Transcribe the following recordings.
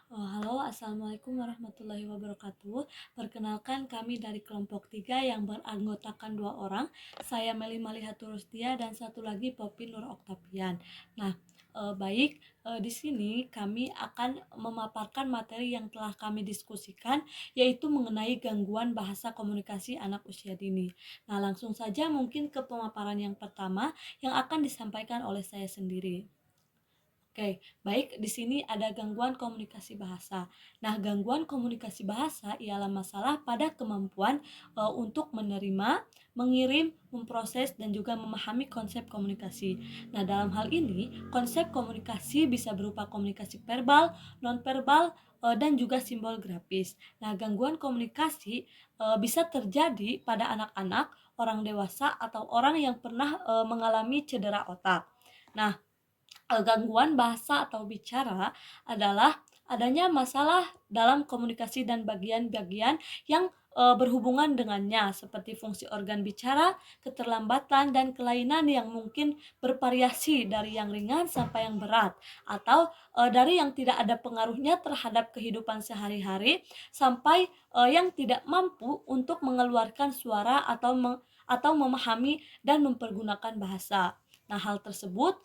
Halo, Assalamualaikum warahmatullahi wabarakatuh. Perkenalkan kami dari kelompok 3 yang beranggotakan 2 orang. Saya Meli Malihatur Rusdia dan satu lagi Popi Nur Oktavian. Nah, baik, di sini kami akan memaparkan materi yang telah kami diskusikan, yaitu mengenai gangguan bahasa komunikasi anak usia dini. Nah, langsung saja mungkin ke pemaparan yang pertama yang akan disampaikan oleh saya sendiri. Oke, baik, di sini ada gangguan komunikasi bahasa. Nah, gangguan komunikasi bahasa ialah masalah pada kemampuan untuk menerima, mengirim, memproses, dan juga memahami konsep komunikasi. Nah, dalam hal ini, konsep komunikasi bisa berupa komunikasi verbal, nonverbal, dan juga simbol grafis. Nah, gangguan komunikasi bisa terjadi pada anak-anak, orang dewasa, atau orang yang pernah mengalami cedera otak. Nah, gangguan bahasa atau bicara adalah adanya masalah dalam komunikasi dan bagian-bagian yang berhubungan dengannya seperti fungsi organ bicara, keterlambatan dan kelainan yang mungkin bervariasi dari yang ringan sampai yang berat atau dari yang tidak ada pengaruhnya terhadap kehidupan sehari-hari sampai yang tidak mampu untuk mengeluarkan suara atau memahami dan mempergunakan bahasa. Nah, hal tersebut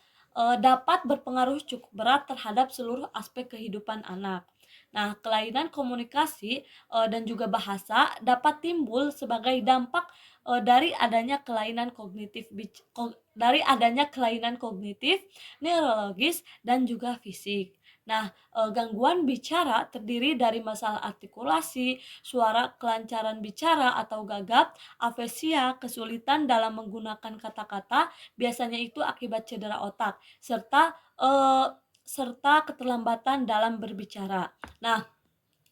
dapat berpengaruh cukup berat terhadap seluruh aspek kehidupan anak. Nah, kelainan komunikasi dan juga bahasa dapat timbul sebagai dampak dari adanya kelainan kognitif, neurologis dan juga fisik. Nah, gangguan bicara terdiri dari masalah artikulasi, suara kelancaran bicara atau gagap, afesia, kesulitan dalam menggunakan kata-kata, biasanya itu akibat cedera otak serta keterlambatan dalam berbicara. Nah,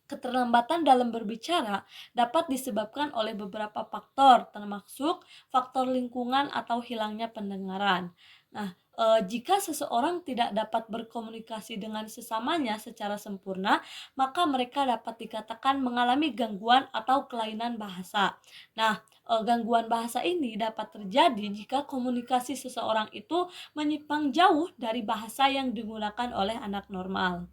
keterlambatan dalam berbicara dapat disebabkan oleh beberapa faktor, termasuk faktor lingkungan atau hilangnya pendengaran. Nah, jika seseorang tidak dapat berkomunikasi dengan sesamanya secara sempurna, maka mereka dapat dikatakan mengalami gangguan atau kelainan bahasa. Nah, gangguan bahasa ini dapat terjadi jika komunikasi seseorang itu menyimpang jauh dari bahasa yang digunakan oleh anak normal.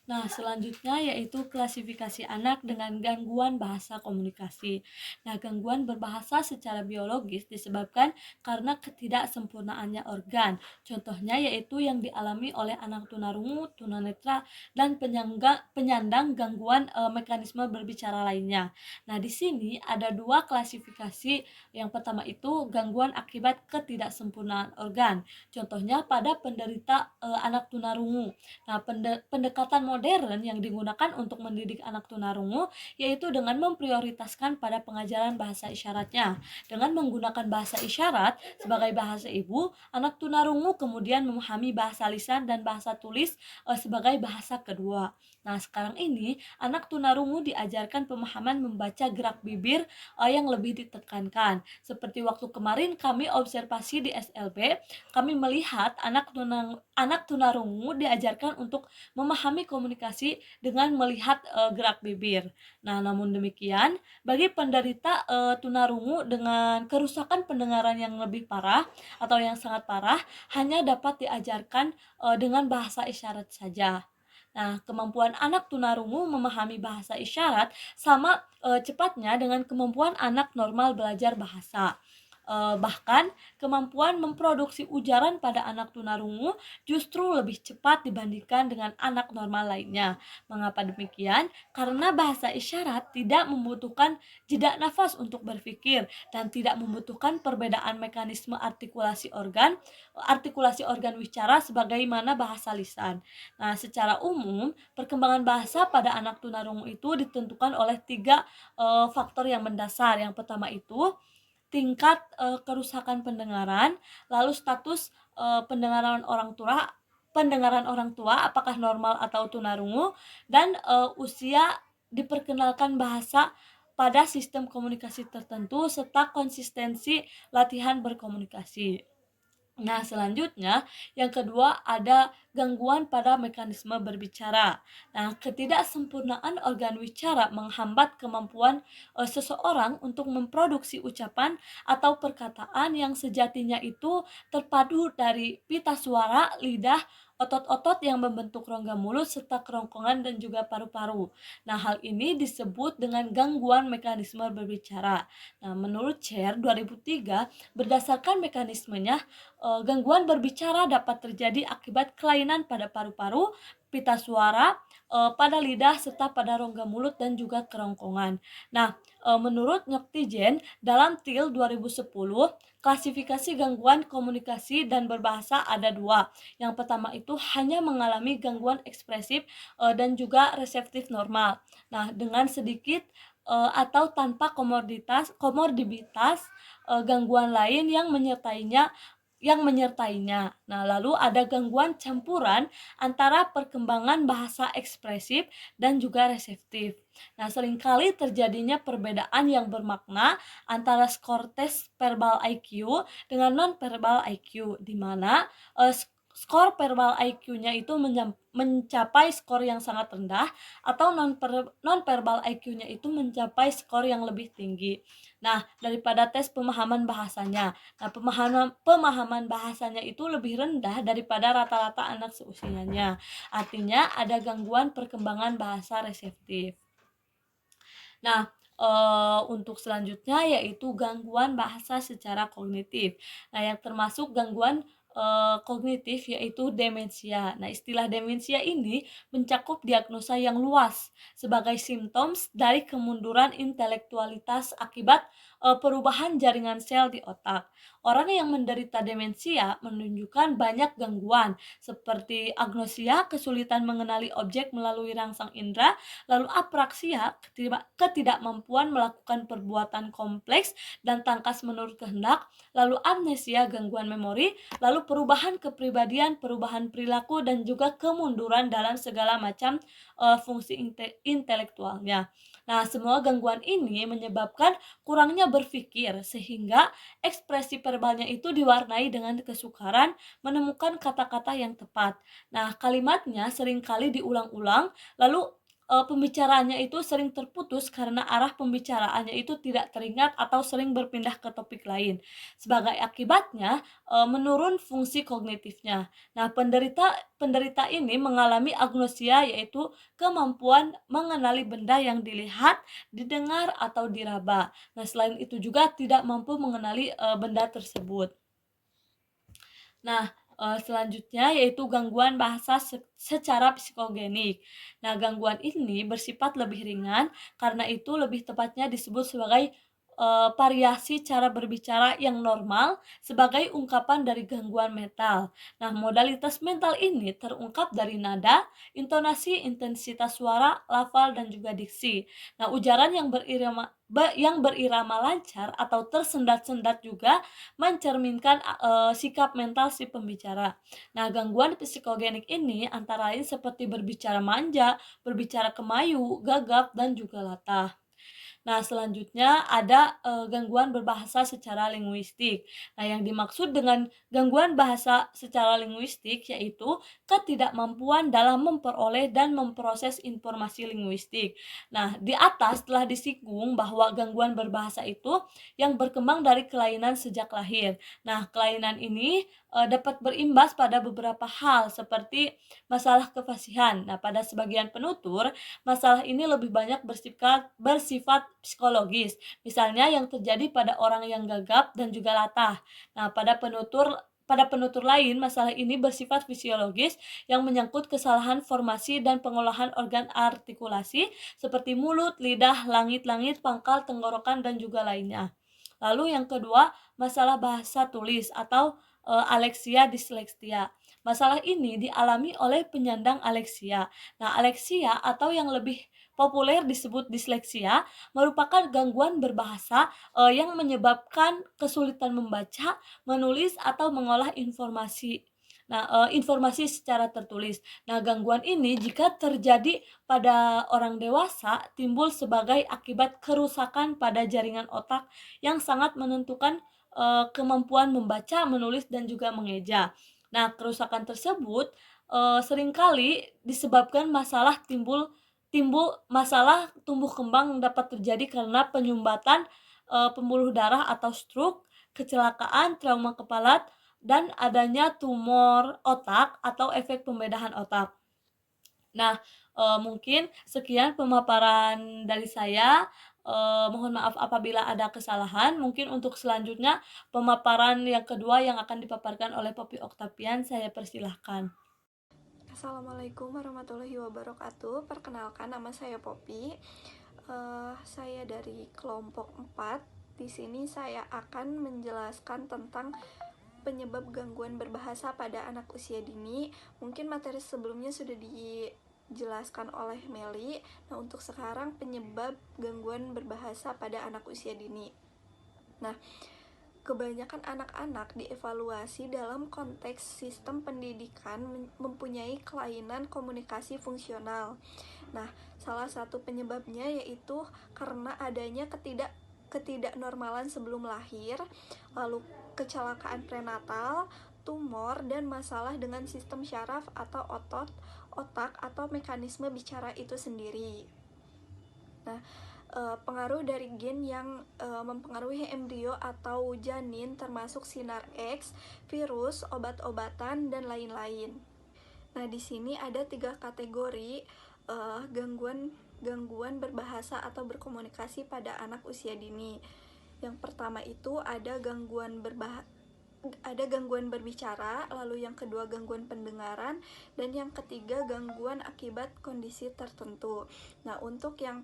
Nah, selanjutnya yaitu klasifikasi anak dengan gangguan bahasa komunikasi. Nah, gangguan berbahasa secara biologis disebabkan karena ketidaksempurnaannya organ. Contohnya yaitu yang dialami oleh anak tunarungu, tunanetra, dan penyandang gangguan mekanisme berbicara lainnya. Nah, di sini ada dua klasifikasi. Yang pertama itu gangguan akibat ketidaksempurnaan organ. Contohnya pada penderita anak tunarungu. Nah, pendekatan modern yang digunakan untuk mendidik anak tunarungu yaitu dengan memprioritaskan pada pengajaran bahasa isyaratnya. Dengan menggunakan bahasa isyarat sebagai bahasa ibu, anak tunarungu kemudian memahami bahasa lisan dan bahasa tulis sebagai bahasa kedua. Nah, sekarang ini anak tunarungu diajarkan pemahaman membaca gerak bibir yang lebih ditekankan. Seperti waktu kemarin kami observasi di SLB, kami melihat anak tunarungu diajarkan untuk memahami komunikasi dengan melihat gerak bibir. Nah, namun demikian, bagi penderita tunarungu dengan kerusakan pendengaran yang lebih parah atau yang sangat parah, hanya dapat diajarkan dengan bahasa isyarat saja. Nah, kemampuan anak tunarungu memahami bahasa isyarat sama cepatnya dengan kemampuan anak normal belajar bahasa. Bahkan kemampuan memproduksi ujaran pada anak tunarungu justru lebih cepat dibandingkan dengan anak normal lainnya. Mengapa demikian? Karena bahasa isyarat tidak membutuhkan jeda nafas untuk berpikir dan tidak membutuhkan perbedaan mekanisme artikulasi organ bicara sebagaimana bahasa lisan. Nah, secara umum, perkembangan bahasa pada anak tunarungu itu ditentukan oleh tiga faktor yang mendasar. Yang pertama itu tingkat kerusakan pendengaran, lalu status pendengaran orang tua apakah normal atau tunarungu, dan usia diperkenalkan bahasa pada sistem komunikasi tertentu serta konsistensi latihan berkomunikasi. Nah, selanjutnya yang kedua ada gangguan pada mekanisme berbicara. Nah, ketidaksempurnaan organ bicara menghambat kemampuan seseorang untuk memproduksi ucapan atau perkataan yang sejatinya itu terpadu dari pita suara, lidah, otot-otot yang membentuk rongga mulut serta kerongkongan dan juga paru-paru. Nah, hal ini disebut dengan gangguan mekanisme berbicara. Nah, menurut Cher 2003, berdasarkan mekanismenya, gangguan berbicara dapat terjadi akibat kelainan pada paru-paru, pita suara, pada lidah serta pada rongga mulut dan juga kerongkongan. Nah, menurut Nyoktijen dalam TIL 2010, klasifikasi gangguan komunikasi dan berbahasa ada dua. Yang pertama itu hanya mengalami gangguan ekspresif dan juga reseptif normal. Nah, dengan sedikit atau tanpa komorbiditas gangguan lain yang menyertainya. Nah, lalu ada gangguan campuran antara perkembangan bahasa ekspresif dan juga reseptif. Nah, seringkali terjadinya perbedaan yang bermakna antara skor tes verbal IQ dengan non-verbal IQ, di mana skor verbal IQ-nya itu mencapai skor yang sangat rendah atau non-verbal IQ-nya itu mencapai skor yang lebih tinggi. Nah, daripada tes pemahaman bahasanya. Nah, pemahaman bahasanya itu lebih rendah daripada rata-rata anak seusianya. Artinya ada gangguan perkembangan bahasa reseptif. Nah, untuk selanjutnya yaitu gangguan bahasa secara kognitif. Nah, yang termasuk gangguan kognitif yaitu demensia. Nah, istilah demensia ini mencakup diagnosa yang luas sebagai simptom dari kemunduran intelektualitas akibat perubahan jaringan sel di otak. Orang yang menderita demensia menunjukkan banyak gangguan seperti agnosia, kesulitan mengenali objek melalui rangsang indera, lalu apraksia, ketidakmampuan melakukan perbuatan kompleks dan tangkas menurut kehendak, lalu amnesia, gangguan memori, lalu perubahan kepribadian, perubahan perilaku, dan juga kemunduran dalam segala macam fungsi intelektualnya. Nah, semua gangguan ini menyebabkan kurangnya berpikir sehingga ekspresi verbalnya itu diwarnai dengan kesukaran menemukan kata-kata yang tepat. Nah, kalimatnya seringkali diulang-ulang, lalu pembicaraannya itu sering terputus karena arah pembicaraannya itu tidak teringat atau sering berpindah ke topik lain. Sebagai akibatnya, menurun fungsi kognitifnya. Nah, penderita ini mengalami agnosia, yaitu kemampuan mengenali benda yang dilihat, didengar, atau diraba. Nah, selain itu juga tidak mampu mengenali benda tersebut. Nah, selanjutnya yaitu gangguan bahasa secara psikogenik. Nah, gangguan ini bersifat lebih ringan, karena itu lebih tepatnya disebut sebagai variasi cara berbicara yang normal sebagai ungkapan dari gangguan mental. Nah, modalitas mental ini terungkap dari nada, intonasi, intensitas suara, lafal, dan juga diksi. Nah, ujaran yang berirama lancar atau tersendat-sendat juga mencerminkan sikap mental si pembicara. Nah, gangguan psikogenik ini antara lain seperti berbicara manja, berbicara kemayu, gagap, dan juga latah. Nah, selanjutnya ada gangguan berbahasa secara linguistik. Nah, yang dimaksud dengan gangguan bahasa secara linguistik yaitu ketidakmampuan dalam memperoleh dan memproses informasi linguistik. Nah, di atas telah disinggung bahwa gangguan berbahasa itu yang berkembang dari kelainan sejak lahir. Nah, kelainan ini dapat berimbas pada beberapa hal seperti masalah kefasihan. Nah, pada sebagian penutur, masalah ini lebih banyak bersifat psikologis, misalnya yang terjadi pada orang yang gagap dan juga latah. Nah, pada penutur lain, masalah ini bersifat fisiologis yang menyangkut kesalahan formasi dan pengolahan organ artikulasi seperti mulut, lidah, langit-langit, pangkal, tenggorokan, dan juga lainnya. Lalu yang kedua, masalah bahasa tulis atau aleksia disleksia. Masalah ini dialami oleh penyandang aleksia. Nah, aleksia atau yang lebih populer disebut disleksia merupakan gangguan berbahasa yang menyebabkan kesulitan membaca, menulis, atau mengolah informasi. Nah, informasi secara tertulis. Nah, gangguan ini jika terjadi pada orang dewasa timbul sebagai akibat kerusakan pada jaringan otak yang sangat menentukan kemampuan membaca, menulis, dan juga mengeja. Nah, kerusakan tersebut seringkali disebabkan timbul masalah tumbuh kembang dapat terjadi karena penyumbatan pembuluh darah atau stroke, kecelakaan, trauma kepala, dan adanya tumor otak atau efek pembedahan otak. Nah, mungkin sekian pemaparan dari saya, mohon maaf apabila ada kesalahan. Mungkin untuk selanjutnya pemaparan yang kedua yang akan dipaparkan oleh Poppy Octavian, saya persilahkan. Assalamualaikum warahmatullahi wabarakatuh. Perkenalkan, nama saya Poppy. Saya dari kelompok 4. Di sini saya akan menjelaskan tentang penyebab gangguan berbahasa pada anak usia dini. Mungkin materi sebelumnya sudah dijelaskan oleh Meli. Nah, untuk sekarang penyebab gangguan berbahasa pada anak usia dini. Nah, kebanyakan anak-anak dievaluasi dalam konteks sistem pendidikan mempunyai kelainan komunikasi fungsional. Nah, salah satu penyebabnya yaitu karena adanya ketidaknormalan sebelum lahir, lalu kecelakaan prenatal, tumor, dan masalah dengan sistem syaraf atau otak atau mekanisme bicara itu sendiri. Nah, pengaruh dari gen yang mempengaruhi embrio atau janin termasuk sinar X, virus, obat-obatan, dan lain-lain. Nah, di sini ada 3 kategori gangguan berbahasa atau berkomunikasi pada anak usia dini. Yang pertama itu ada gangguan berbicara, lalu yang kedua gangguan pendengaran, dan yang ketiga gangguan akibat kondisi tertentu. Nah, untuk yang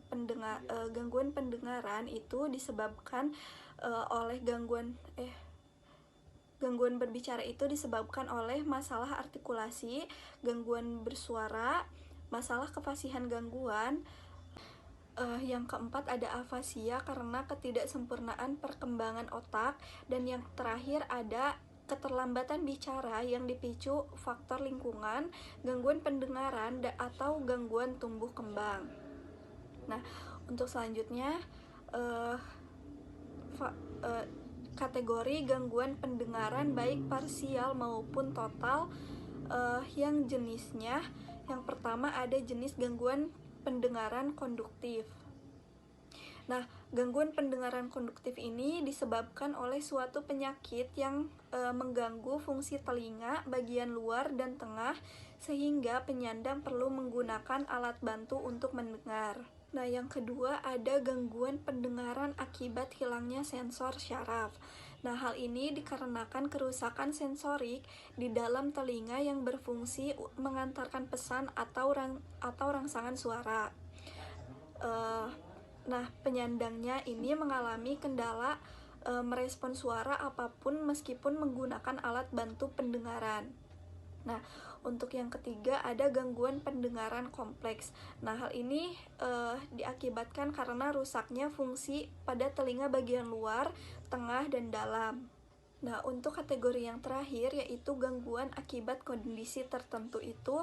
gangguan pendengaran itu disebabkan oleh gangguan berbicara itu disebabkan oleh masalah artikulasi, gangguan bersuara, masalah kefasihan gangguan. Yang keempat ada afasia karena ketidaksempurnaan perkembangan otak, dan yang terakhir ada keterlambatan bicara yang dipicu faktor lingkungan, gangguan pendengaran, atau gangguan tumbuh kembang. Nah, untuk selanjutnya kategori gangguan pendengaran baik parsial maupun total, yang jenisnya yang pertama ada jenis gangguan pendengaran konduktif. Nah, gangguan pendengaran konduktif ini disebabkan oleh suatu penyakit yang mengganggu fungsi telinga bagian luar dan tengah, sehingga penyandang perlu menggunakan alat bantu untuk mendengar. Nah, yang kedua ada gangguan pendengaran akibat hilangnya sensor syaraf. Nah, hal ini dikarenakan kerusakan sensorik di dalam telinga yang berfungsi mengantarkan pesan atau rangsangan suara. Nah, penyandangnya ini mengalami kendala merespon suara apapun meskipun menggunakan alat bantu pendengaran. Nah, untuk yang ketiga ada gangguan pendengaran kompleks. Nah, hal ini diakibatkan karena rusaknya fungsi pada telinga bagian luar, tengah, dan dalam. Nah, untuk kategori yang terakhir yaitu gangguan akibat kondisi tertentu itu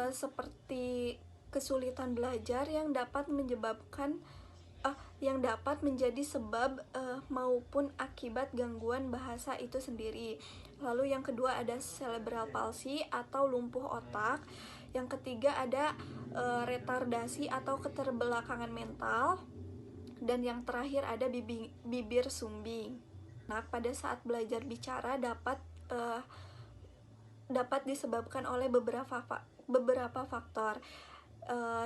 seperti kesulitan belajar yang dapat menjadi sebab maupun akibat gangguan bahasa itu sendiri. Lalu yang kedua ada cerebral palsy atau lumpuh otak. Yang ketiga ada retardasi atau keterbelakangan mental. Dan yang terakhir ada bibir sumbing. Nah, pada saat belajar bicara dapat disebabkan oleh beberapa faktor.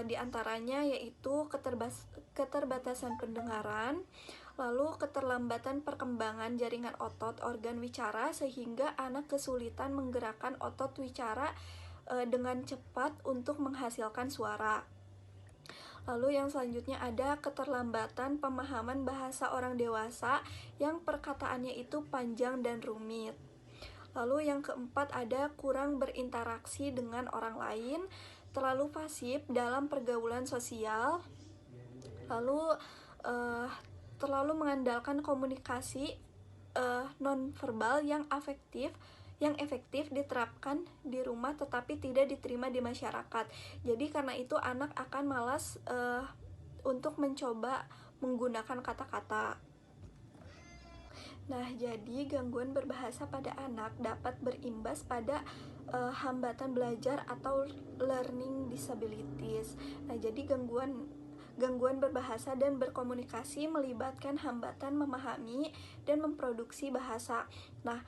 Di antaranya yaitu keterbatasan pendengaran, lalu keterlambatan perkembangan jaringan otot organ wicara sehingga anak kesulitan menggerakkan otot wicara dengan cepat untuk menghasilkan suara. Lalu yang selanjutnya ada keterlambatan pemahaman bahasa orang dewasa yang perkataannya itu panjang dan rumit. Lalu yang keempat ada kurang berinteraksi dengan orang lain, terlalu pasif dalam pergaulan sosial, lalu terlalu mengandalkan komunikasi nonverbal yang efektif diterapkan di rumah tetapi tidak diterima di masyarakat. Jadi karena itu anak akan malas untuk mencoba menggunakan kata-kata. Nah, jadi gangguan berbahasa pada anak dapat berimbas pada hambatan belajar atau learning disabilities. Nah, jadi gangguan berbahasa dan berkomunikasi melibatkan hambatan memahami dan memproduksi bahasa. Nah,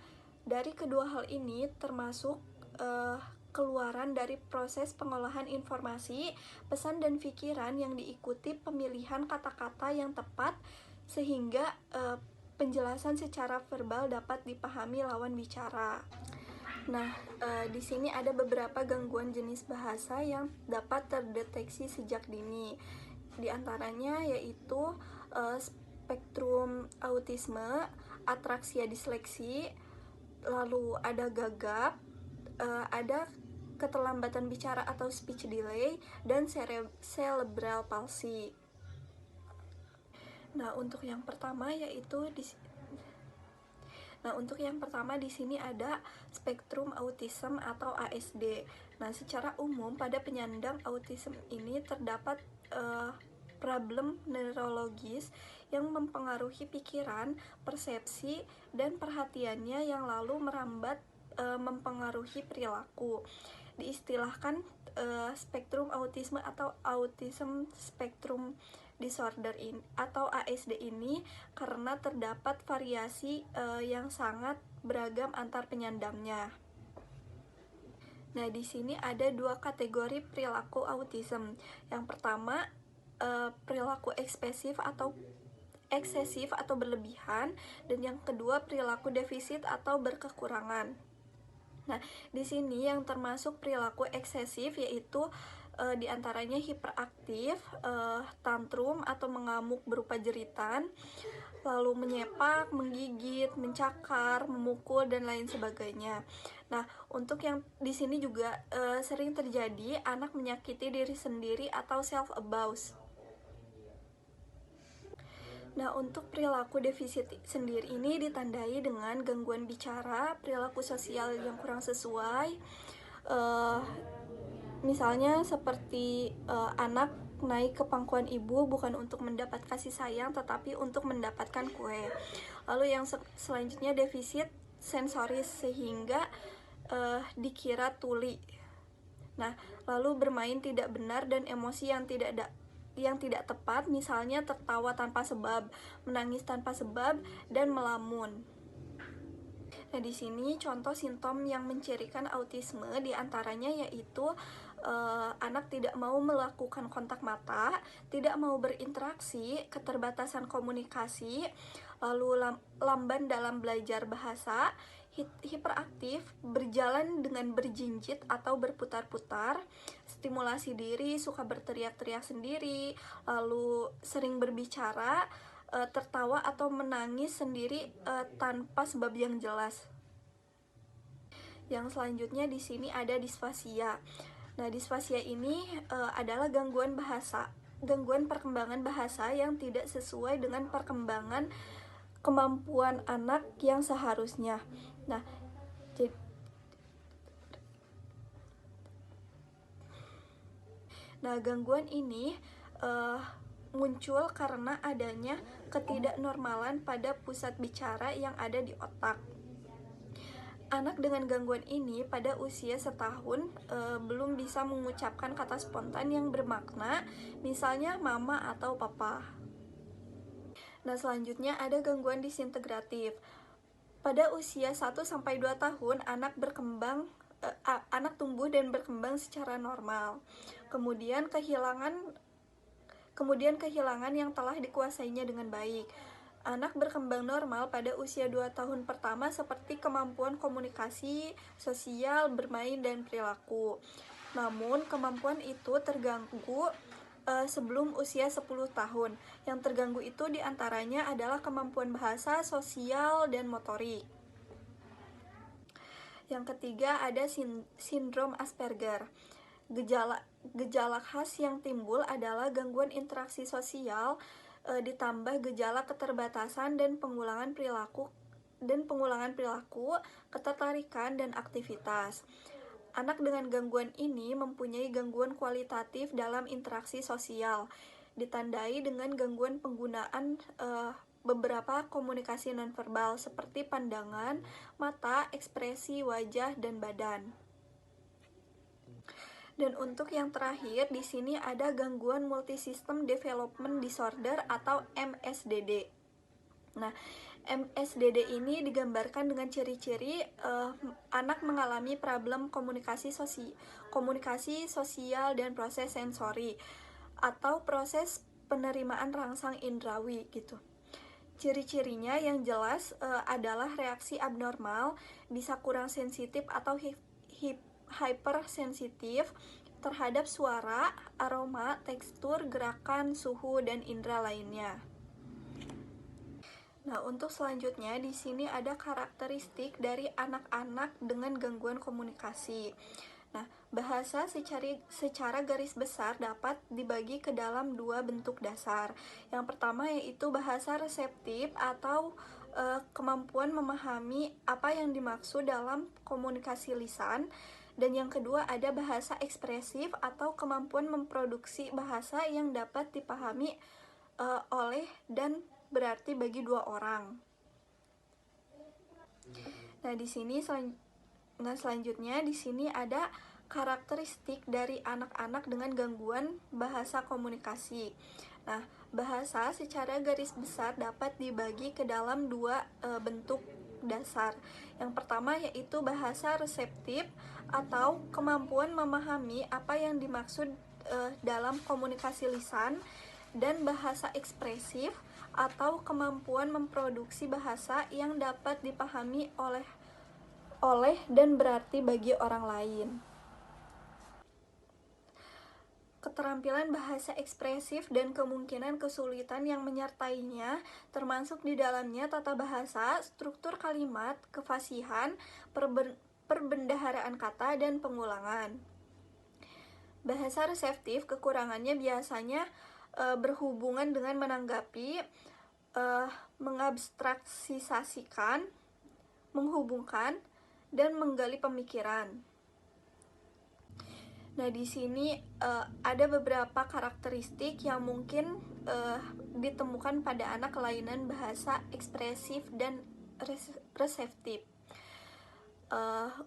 Dari kedua hal ini termasuk keluaran dari proses pengolahan informasi, pesan dan pikiran yang diikuti pemilihan kata-kata yang tepat sehingga penjelasan secara verbal dapat dipahami lawan bicara. Nah, di sini ada beberapa gangguan jenis bahasa yang dapat terdeteksi sejak dini. Di antaranya yaitu spektrum autisme, atraksia disleksi, lalu ada gagap, ada keterlambatan bicara atau speech delay, dan cerebral palsy. Nah, untuk yang pertama di sini ada spektrum autism atau ASD. Nah, secara umum pada penyandang autism ini terdapat problem neurologis yang mempengaruhi pikiran, persepsi, dan perhatiannya yang lalu merambat mempengaruhi perilaku. Diistilahkan spektrum autisme atau autism spectrum disorder ini atau ASD ini karena terdapat variasi yang sangat beragam antar penyandangnya. Nah, di sini ada dua kategori perilaku autism. Yang pertama, perilaku ekspresif atau eksesif atau berlebihan, dan yang kedua perilaku defisit atau berkekurangan. Nah, di sini yang termasuk perilaku eksesif yaitu diantaranya hiperaktif, tantrum atau mengamuk berupa jeritan, lalu menyepak, menggigit, mencakar, memukul, dan lain sebagainya. Nah, untuk yang di sini juga sering terjadi anak menyakiti diri sendiri atau self abuse. Nah, untuk perilaku defisit sendiri ini ditandai dengan gangguan bicara, perilaku sosial yang kurang sesuai, misalnya seperti anak naik ke pangkuan ibu bukan untuk mendapat kasih sayang tetapi untuk mendapatkan kue. Lalu yang selanjutnya defisit sensoris sehingga dikira tuli. Nah, lalu bermain tidak benar dan emosi yang tidak tepat, misalnya tertawa tanpa sebab, menangis tanpa sebab, dan melamun. Nah, di sini contoh simptom yang mencirikan autisme diantaranya yaitu anak tidak mau melakukan kontak mata, tidak mau berinteraksi, keterbatasan komunikasi, lalu lamban dalam belajar bahasa, hiperaktif, berjalan dengan berjinjit atau berputar-putar, stimulasi diri, suka berteriak-teriak sendiri, lalu sering berbicara, tertawa atau menangis sendiri tanpa sebab yang jelas. Yang selanjutnya di sini ada disfasia. Nah, disfasia ini adalah gangguan perkembangan bahasa yang tidak sesuai dengan perkembangan kemampuan anak yang seharusnya. Nah, gangguan ini muncul karena adanya ketidaknormalan pada pusat bicara yang ada di otak. Anak dengan gangguan ini pada usia setahun belum bisa mengucapkan kata spontan yang bermakna, misalnya mama atau papa. Nah, selanjutnya ada gangguan disintegratif. Pada usia 1-2 tahun, anak tumbuh dan berkembang secara normal. Kemudian kehilangan yang telah dikuasainya dengan baik. Anak berkembang normal pada usia 2 tahun pertama seperti kemampuan komunikasi, sosial, bermain, dan perilaku. Namun, kemampuan itu terganggu sebelum usia 10 tahun. Yang terganggu itu diantaranya adalah kemampuan bahasa, sosial, dan motorik. Yang ketiga ada sindrom Asperger. Gejala khas yang timbul adalah gangguan interaksi sosial ditambah gejala keterbatasan dan pengulangan perilaku, ketertarikan, dan aktivitas. Anak dengan gangguan ini mempunyai gangguan kualitatif dalam interaksi sosial, ditandai dengan gangguan penggunaan beberapa komunikasi nonverbal seperti pandangan, mata, ekspresi wajah, dan badan. Dan untuk yang terakhir di sini ada gangguan multisystem development disorder atau MSDD. Nah, MSDD ini digambarkan dengan ciri-ciri anak mengalami problem komunikasi sosial dan proses sensori atau proses penerimaan rangsang indrawi gitu. Ciri-cirinya yang jelas adalah reaksi abnormal, bisa kurang sensitif atau hypersensitif terhadap suara, aroma, tekstur, gerakan, suhu, dan indera lainnya. Nah, untuk selanjutnya di sini ada karakteristik dari anak-anak dengan gangguan komunikasi. Nah, bahasa secara garis besar dapat dibagi ke dalam dua bentuk dasar. Yang pertama yaitu bahasa reseptif atau kemampuan memahami apa yang dimaksud dalam komunikasi lisan. Dan yang kedua ada bahasa ekspresif atau kemampuan memproduksi bahasa yang dapat dipahami oleh dan berarti bagi dua orang. Nah, di sini selanjutnya di sini ada karakteristik dari anak-anak dengan gangguan bahasa komunikasi. Nah, bahasa secara garis besar dapat dibagi ke dalam dua bentuk dasar. Yang pertama yaitu bahasa reseptif atau kemampuan memahami apa yang dimaksud dalam komunikasi lisan, dan bahasa ekspresif atau kemampuan memproduksi bahasa yang dapat dipahami oleh dan berarti bagi orang lain. Keterampilan bahasa ekspresif dan kemungkinan kesulitan yang menyertainya termasuk di dalamnya tata bahasa, struktur kalimat, kefasihan, perbendaharaan kata, dan pengulangan. Bahasa reseptif kekurangannya biasanya berhubungan dengan menanggapi, mengabstraksisasikan, menghubungkan, dan menggali pemikiran. Nah, di sini ada beberapa karakteristik yang mungkin ditemukan pada anak kelainan bahasa ekspresif dan reseptif.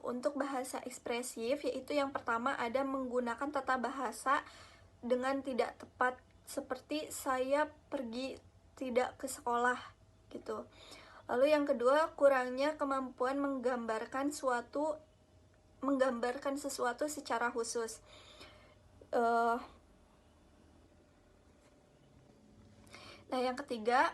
Untuk bahasa ekspresif yaitu yang pertama ada menggunakan tata bahasa dengan tidak tepat, seperti saya pergi tidak ke sekolah gitu. Lalu yang kedua, kurangnya kemampuan menggambarkan sesuatu secara khusus. Nah, yang ketiga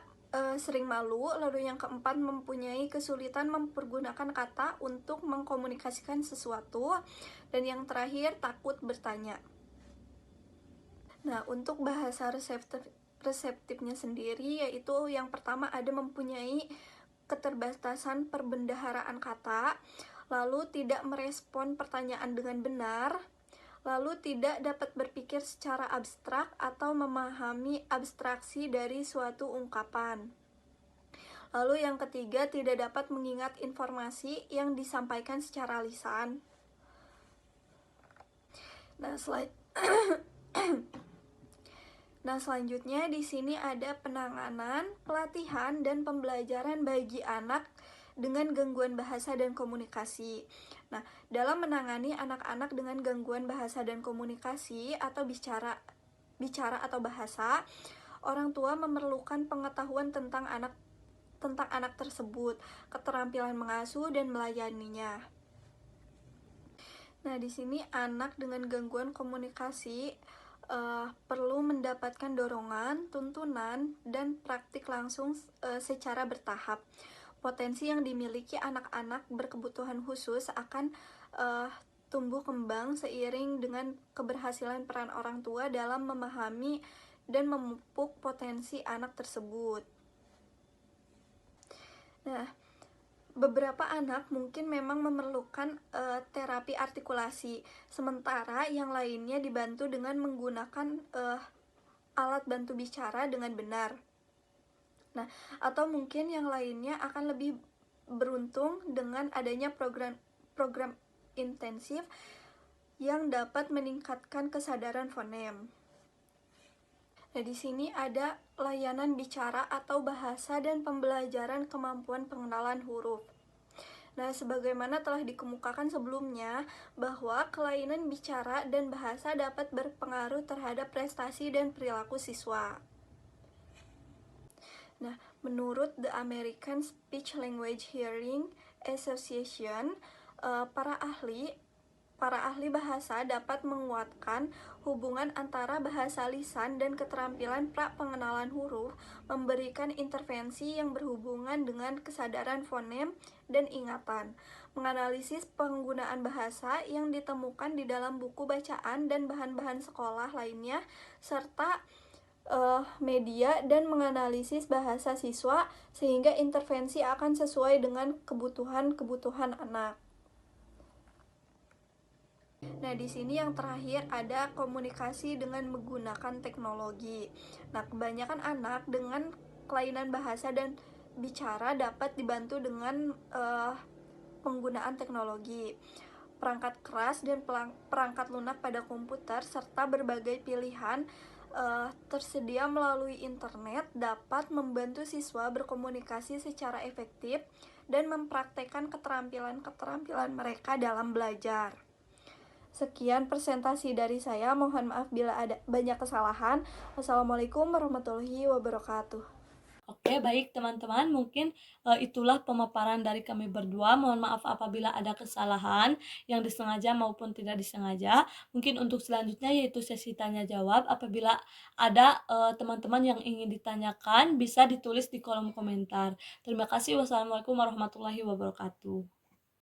sering malu. Lalu yang keempat, mempunyai kesulitan mempergunakan kata untuk mengkomunikasikan sesuatu. Dan yang terakhir, takut bertanya. Nah, untuk bahasa reseptifnya sendiri yaitu yang pertama ada mempunyai keterbatasan perbendaharaan kata, lalu tidak merespon pertanyaan dengan benar, lalu tidak dapat berpikir secara abstrak atau memahami abstraksi dari suatu ungkapan. Lalu yang ketiga, tidak dapat mengingat informasi yang disampaikan secara lisan. Nah, selanjutnya di sini ada penanganan, pelatihan, dan pembelajaran bagi anak dengan gangguan bahasa dan komunikasi. Nah, dalam menangani anak-anak dengan gangguan bahasa dan komunikasi atau bicara atau bahasa, orang tua memerlukan pengetahuan tentang anak tersebut, keterampilan mengasuh dan melayaninya. Nah, di sini anak dengan gangguan komunikasi perlu mendapatkan dorongan, tuntunan, dan praktik langsung secara bertahap. Potensi yang dimiliki anak-anak berkebutuhan khusus akan tumbuh kembang seiring dengan keberhasilan peran orang tua dalam memahami dan memupuk potensi anak tersebut. Nah, beberapa anak mungkin memang memerlukan terapi artikulasi, sementara yang lainnya dibantu dengan menggunakan alat bantu bicara dengan benar. Nah, atau mungkin yang lainnya akan lebih beruntung dengan adanya program intensif yang dapat meningkatkan kesadaran fonem. Nah, di sini ada layanan bicara atau bahasa dan pembelajaran kemampuan pengenalan huruf. Nah, sebagaimana telah dikemukakan sebelumnya, bahwa kelainan bicara dan bahasa dapat berpengaruh terhadap prestasi dan perilaku siswa. Nah, menurut The American Speech Language Hearing Association, para ahli bahasa dapat menguatkan hubungan antara bahasa lisan dan keterampilan pra-pengenalan huruf, memberikan intervensi yang berhubungan dengan kesadaran fonem dan ingatan, menganalisis penggunaan bahasa yang ditemukan di dalam buku bacaan dan bahan-bahan sekolah lainnya, serta media dan menganalisis bahasa siswa sehingga intervensi akan sesuai dengan kebutuhan anak. Nah, di sini yang terakhir ada komunikasi dengan menggunakan teknologi. Nah, kebanyakan anak dengan kelainan bahasa dan bicara dapat dibantu dengan penggunaan teknologi, perangkat keras dan perangkat lunak pada komputer serta berbagai pilihan tersedia melalui internet dapat membantu siswa berkomunikasi secara efektif dan mempraktekkan keterampilan mereka dalam belajar. Sekian presentasi dari saya, mohon maaf bila ada banyak kesalahan. Wassalamualaikum warahmatullahi wabarakatuh. Oke, baik teman-teman, mungkin itulah pemaparan dari kami berdua. Mohon maaf apabila ada kesalahan yang disengaja maupun tidak disengaja. Mungkin untuk selanjutnya yaitu sesi tanya jawab. Apabila ada teman-teman yang ingin ditanyakan, bisa ditulis di kolom komentar. Terima kasih. Wassalamualaikum warahmatullahi wabarakatuh.